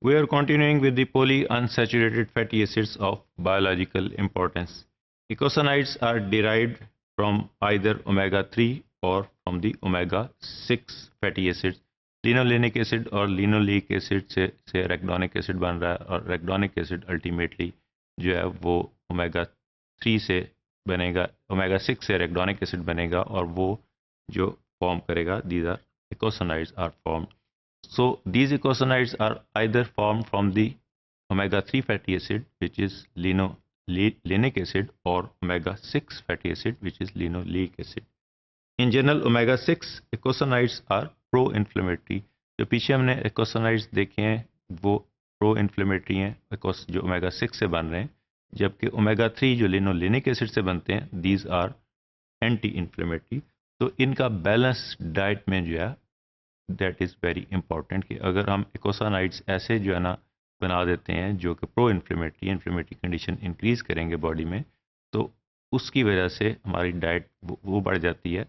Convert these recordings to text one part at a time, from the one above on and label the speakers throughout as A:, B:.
A: We are continuing with the polyunsaturated fatty acids of biological importance. Eicosanoids are derived from either omega-3 or from the omega-6 fatty acids. Linolenic acid और linoleic acid से arachidonic acid बन रहा है और arachidonic acid ultimately जो है वो omega-3 से बनेगा, omega-6 से arachidonic acid बनेगा और वो जो फॉर्म करेगा, these are eicosanoids are formed. So these eicosanoids are either formed from the omega-3 fatty acid, which is linoleic acid, or omega-6 fatty acid, which is linoleic acid. In general, omega-6 eicosanoids are pro-inflammatory. जो पीछे हमने eicosanoids देखे हैं वो pro-inflammatory हैं, जो omega-6 से बन रहे हैं, जबकि omega-3 जो linolenic acid से बनते हैं, these are anti-inflammatory. तो इनका बैलेंस डाइट में जो है दैट इज़ वेरी इंपॉर्टेंट कि अगर हम इकोसानाइड्स ऐसे जो है ना बना देते हैं जो कि प्रो इन्फ्लेमेटरी कंडीशन इंक्रीज करेंगे बॉडी में, तो उसकी वजह से हमारी डाइट वो बढ़ जाती है.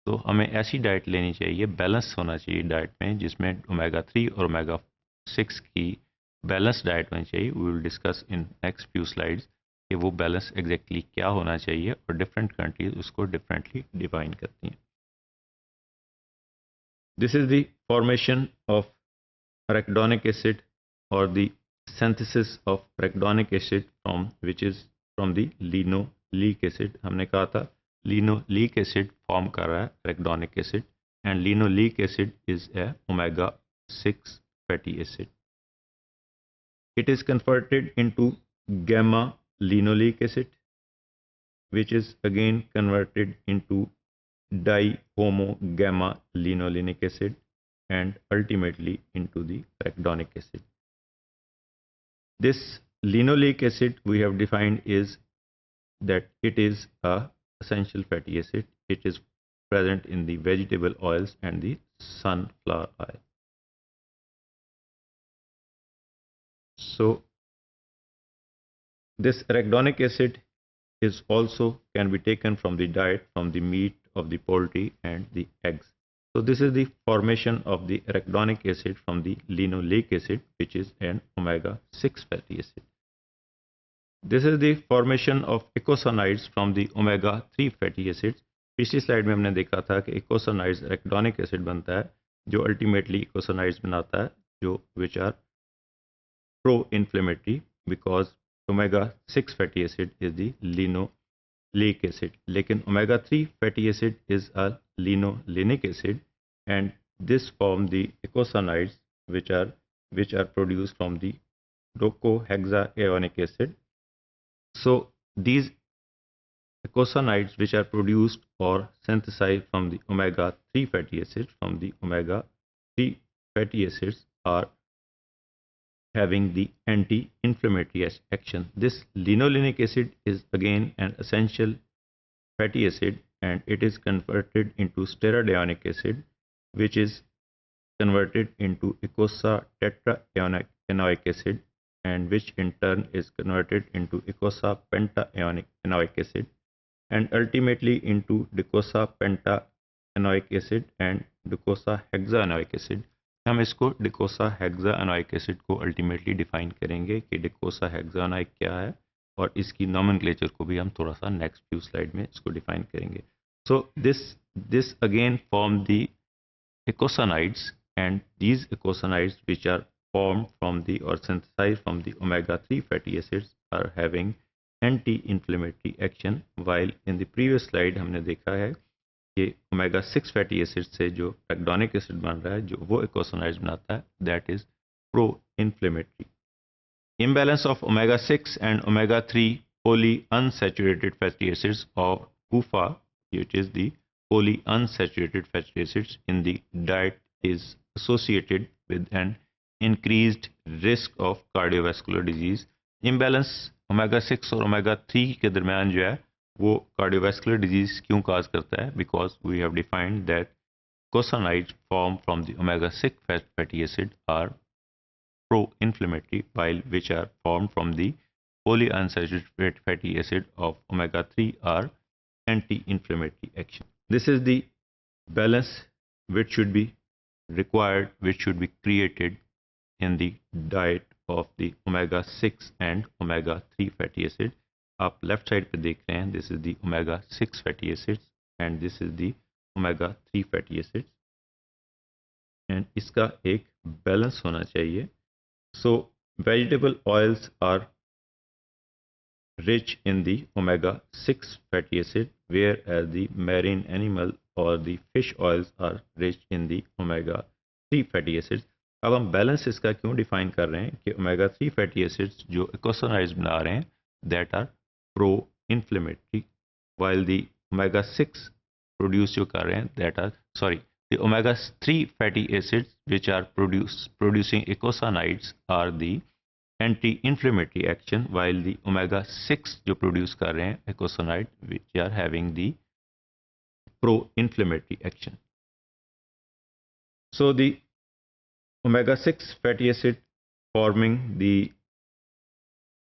A: तो हमें ऐसी डाइट लेनी चाहिए, बैलेंस होना चाहिए डाइट में, जिसमें omega-3 और omega-6 की बैलेंस डाइट होनी चाहिए. We will discuss in next few slides कि वो बैलेंस एग्जैक्टली क्या होना चाहिए और डिफरेंट कंट्रीज उसको डिफरेंटली डिफाइन करती हैं. This is the formation of arachidonic acid or the synthesis of arachidonic acid which is from the linoleic acid. हमने कहा था linoleic acid form कर रहा है arachidonic acid and linoleic acid is a omega-6 fatty acid. It is converted into gamma linoleic acid, which is again converted into dihomogamma linolenic acid and ultimately into the arachidonic acid. This linoleic acid we have defined is that it is a essential fatty acid. It is present in the vegetable oils and the sunflower oil. So this arachidonic acid is also can be taken from the diet, from the meat of the poultry and the eggs. So this is the formation of the arachidonic acid from the linoleic acid, which is an omega-6 fatty acid. This is the formation of eicosanoids from the omega-3 fatty acids. पिछली slide में हमने देखा था कि eicosanoids arachidonic acid बनता है जो ultimately eicosanoids बनाता है जो which are pro-inflammatory because omega-6 fatty acid is the linoleic acid. लेकिन omega-3 fatty acid is a linolenic acid and this form the eicosanoids which are produced from the docosahexaenoic acid. So these eicosanoids which are produced or synthesized from the omega-3 fatty acids from the omega-3 fatty acids are having the anti-inflammatory action. This linolenic acid is again an essential fatty acid and it is converted into steradionic acid, which is converted into eicosapentaenoic acid and which in turn is converted into eicosapentaenoic acid and ultimately into docosapentaenoic acid and docosahexaenoic acid. हम इसको docosahexaenoic acid को ultimately define करेंगे कि docosahexaenoic क्या है और इसकी nomenclature को भी हम थोड़ा सा नेक्स्ट फ्यू स्लाइड में इसको डिफाइन करेंगे. So this again form the eicosanoids and these eicosanoids which are formed from the or synthesized from the omega-3 fatty acids are having anti-inflammatory action, while in the previous slide हमने देखा है कि omega-6 fatty acid से जो arachidonic acid बन रहा है जो वो eicosanoids बनाता है that is pro-inflammatory. Imbalance of omega-6 and omega-3 polyunsaturated fatty acids or PUFA, which is the polyunsaturated fatty acids in the diet, is associated with an increased risk of cardiovascular disease. Imbalance omega-6 और omega-3 के दरमियान जो है वो cardiovascular disease क्यों काज करता है? Because we have defined that eicosanoids formed from the omega-6 fatty acid are pro-inflammatory, while which are formed from the polyunsaturated fatty acid of omega-3 are anti-inflammatory action. This is the balance which should be required, which should be created in the diet of the omega 6 and omega 3 fatty acid. आप left side पे देख रहे हैं, this is the omega 6 fatty acids and this is the omega 3 fatty acids, and इसका एक balance होना चाहिए. So vegetable oils are rich in the omega-6 fatty acid, whereas the marine animal or the fish oils are rich in the omega-3 fatty acids. अब हम balance इसका क्यों define कर रहे हैं कि ओमेगा 3 फैटी एसिड्स जो इकोसोनाइड्स बना रहे हैं that are pro inflammatory, while the omega 6 produce जो कर रहे हैं that are the omega 3 fatty acids which are producing eicosanoids are the anti-inflammatory action, while the omega 6 जो produce कर रहे हैं eicosanoid which are having the pro-inflammatory action. So the omega 6 fatty acid forming the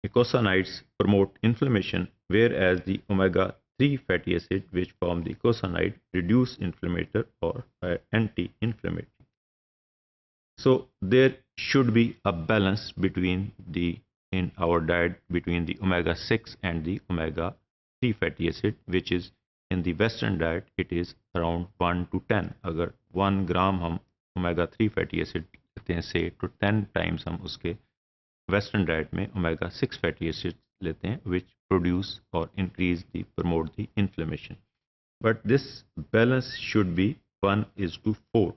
A: eicosanoids promote inflammation, whereas the omega 3 fatty acid which form the eicosanoid reduce inflammatory or anti-inflammatory. So there should be a balance between in our diet between the omega 6 and the omega 3 fatty acid, which is in the Western diet it is around 1 to 10. अगर 1 ग्राम हम omega 3 fatty acid लेते हैं से तो 10 times हम उसके Western diet में omega 6 fatty acid लेते हैं, which produce or increase the promote the inflammation. But this balance should be 1:4.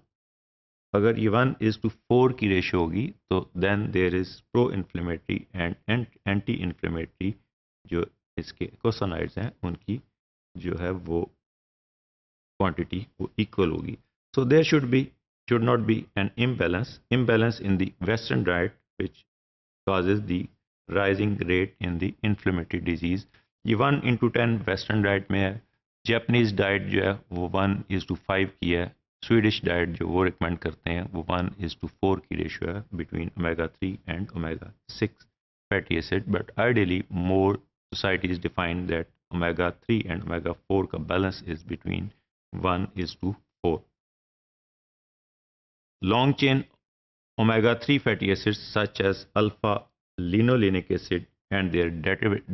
A: अगर ये 1:4 की रेशियो होगी तो then there is pro inflammatory and anti inflammatory जो इसके इकोसोनाइड्स हैं उनकी जो है वो क्वांटिटी वो इक्वल होगी. So there should not be an imbalance in the western diet which causes the rising rate in the inflammatory disease. ये 1:10 वेस्टर्न डाइट में है. जैपनीज डाइट जो है वो 1:5 की है. स्वीडिश डाइट जो वो रिकमेंड करते हैं वो 1:4 की रेशियो है between omega 3 and omega 6 fatty acid. But ideally more societies define that omega 3 and omega 4 का balance is between 1:4. Long chain omega 3 fatty acids such as alpha linolenic acid and their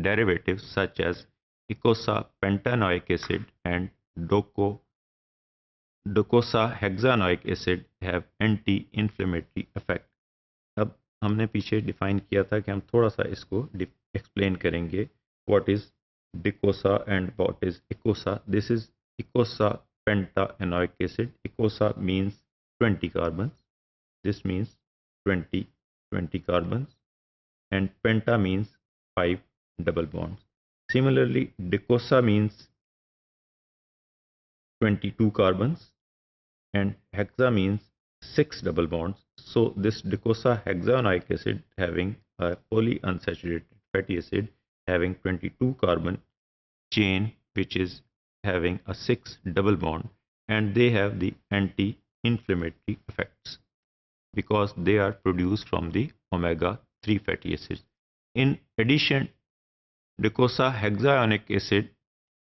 A: derivatives such as eicosapentaenoic acid and docosahexaenoic acid have anti-inflammatory effect. अब हमने पीछे define किया था कि हम थोड़ा सा इसको एक्सप्लेन करेंगे. What is docosa and what is icosa. This is eicosapentaenoic acid. Icosa means 20 carbons. This means 20 carbons, and penta means 5 double bonds. Similarly, dicosa means 22 carbons and hexa means 6 double bonds. So this docosahexaenoic acid having a polyunsaturated fatty acid having 22 carbon chain which is having a 6 double bond, and they have the anti-inflammatory effects because they are produced from the omega 3 fatty acids. In addition, docosahexaenoic acid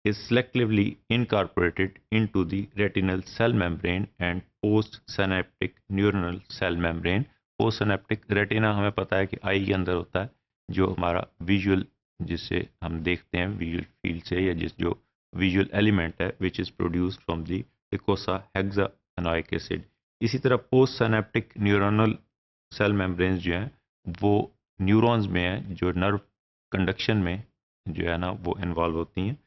A: is selectively incorporated into the retinal cell membrane and postsynaptic neuronal cell membrane. Postsynaptic retina हमें पता है कि आई के अंदर होता है, जो हमारा विजुअल जिसे हम देखते हैं विजुअल फील्ड से या जिस जो विजुअल एलिमेंट है which is produced from the docosahexaenoic acid. इसी तरह post synaptic neuronal cell membranes जो हैं वो न्यूरॉन्स में हैं जो नर्व कंडक्शन में जो है ना वो इन्वॉल्व होती हैं.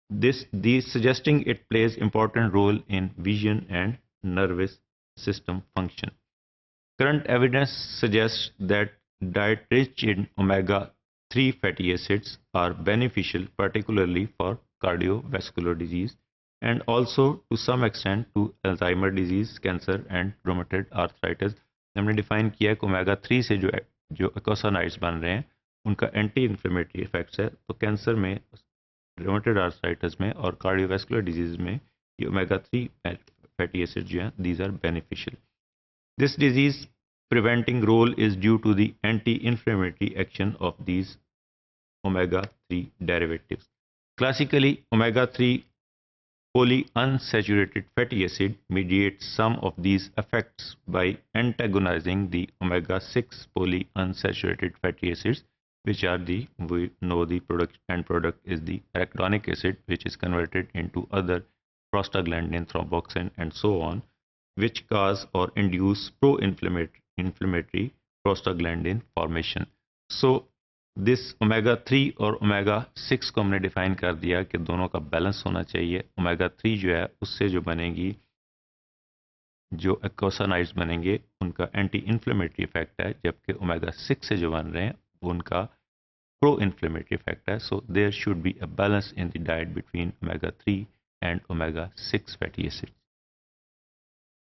A: these suggesting it plays important role in vision and nervous system function. Current evidence suggests that diet rich in omega 3 fatty acids are beneficial particularly for cardiovascular disease and also to some extent to Alzheimer disease, cancer and rheumatoid arthritis. हमने define किया कि omega 3 से जो इकोसोनाइड्स बन रहे हैं उनका anti inflammatory effects है. तो कैंसर में, rheumatoid arthritis में और cardiovascular disease में ये omega 3 fatty acids जो हैं these are beneficial. This disease preventing role is due to the anti-inflammatory action of these omega 3 derivatives. Classically, omega 3 polyunsaturated fatty acid mediates some of these effects by antagonizing the omega-6 polyunsaturated fatty acids, which are we know the end product is the arachidonic acid, which is converted into other prostaglandin, thromboxane, and so on, which cause or induce pro-inflammatory prostaglandin formation. So this omega 3 और omega 6 को हमने define कर दिया कि दोनों का balance होना चाहिए. ओमेगा 3 जो है उससे जो बनेगी, जो एक्कोसानाइड्स बनेंगे उनका एंटी इन्फ्लेमेटरी इफेक्ट है, जबकि ओमेगा 6 से जो बन रहे हैं उनका प्रो इन्फ्लेमेटरी इफेक्ट है. So there should be a balance in the diet between omega 3 and omega 6 fatty acid.